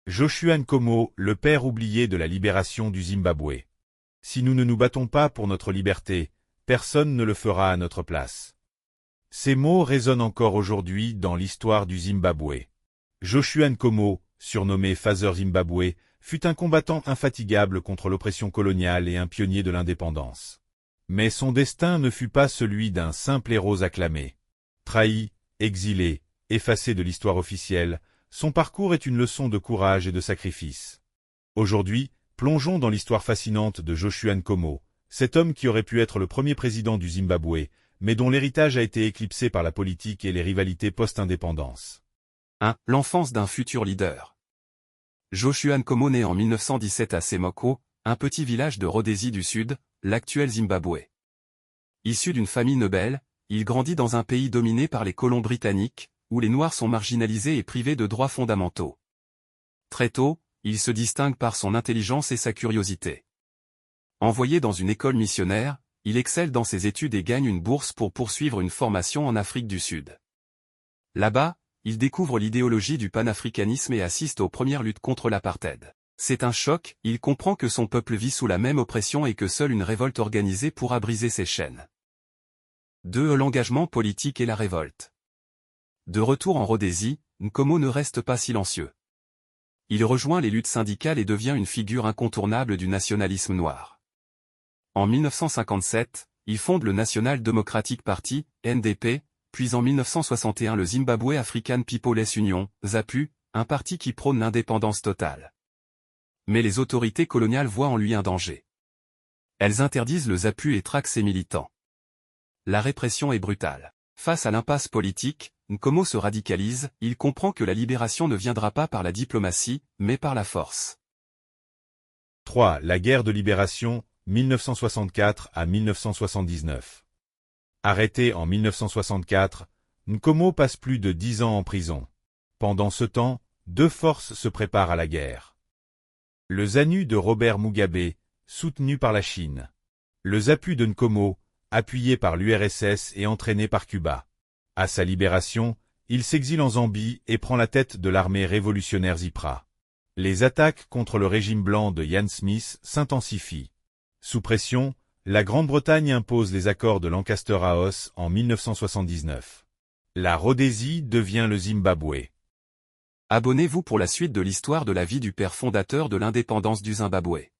Joshua Nkomo, le père oublié de la libération du Zimbabwe. Si nous ne nous battons pas pour notre liberté, personne ne le fera à notre place. Ces mots résonnent encore aujourd'hui dans l'histoire du Zimbabwe. Joshua Nkomo, surnommé Father Zimbabwe, fut un combattant infatigable contre l'oppression coloniale et un pionnier de l'indépendance. Mais son destin ne fut pas celui d'un simple héros acclamé. Trahi, exilé, effacé de l'histoire officielle, son parcours est une leçon de courage et de sacrifice. Aujourd'hui, plongeons dans l'histoire fascinante de Joshua Nkomo, cet homme qui aurait pu être le premier président du Zimbabwe, mais dont l'héritage a été éclipsé par la politique et les rivalités post-indépendance. 1. L'enfance d'un futur leader. Joshua Nkomo naît en 1917 à Semoko, un petit village de Rhodésie du Sud, l'actuel Zimbabwe. Issu d'une famille noble, il grandit dans un pays dominé par les colons britanniques, où les Noirs sont marginalisés et privés de droits fondamentaux. Très tôt, il se distingue par son intelligence et sa curiosité. Envoyé dans une école missionnaire, il excelle dans ses études et gagne une bourse pour poursuivre une formation en Afrique du Sud. Là-bas, il découvre l'idéologie du panafricanisme et assiste aux premières luttes contre l'apartheid. C'est un choc, il comprend que son peuple vit sous la même oppression et que seule une révolte organisée pourra briser ses chaînes. 2. L'engagement politique et la révolte. De retour en Rhodésie, Nkomo ne reste pas silencieux. Il rejoint les luttes syndicales et devient une figure incontournable du nationalisme noir. En 1957, il fonde le National Democratic Party, NDP, puis en 1961 le Zimbabwe African People's Union, ZAPU, un parti qui prône l'indépendance totale. Mais les autorités coloniales voient en lui un danger. Elles interdisent le ZAPU et traquent ses militants. La répression est brutale. Face à l'impasse politique, Nkomo se radicalise, il comprend que la libération ne viendra pas par la diplomatie, mais par la force. 3. La guerre de libération, 1964 à 1979. Arrêté en 1964, Nkomo passe plus de 10 ans en prison. Pendant ce temps, deux forces se préparent à la guerre. Le ZANU de Robert Mugabe, soutenu par la Chine. Le ZAPU de Nkomo, appuyé par l'URSS et entraîné par Cuba. À sa libération, il s'exile en Zambie et prend la tête de l'armée révolutionnaire ZIPRA. Les attaques contre le régime blanc de Ian Smith s'intensifient. Sous pression, la Grande-Bretagne impose les accords de Lancaster House en 1979. La Rhodésie devient le Zimbabwe. Abonnez-vous pour la suite de l'histoire de la vie du père fondateur de l'indépendance du Zimbabwe.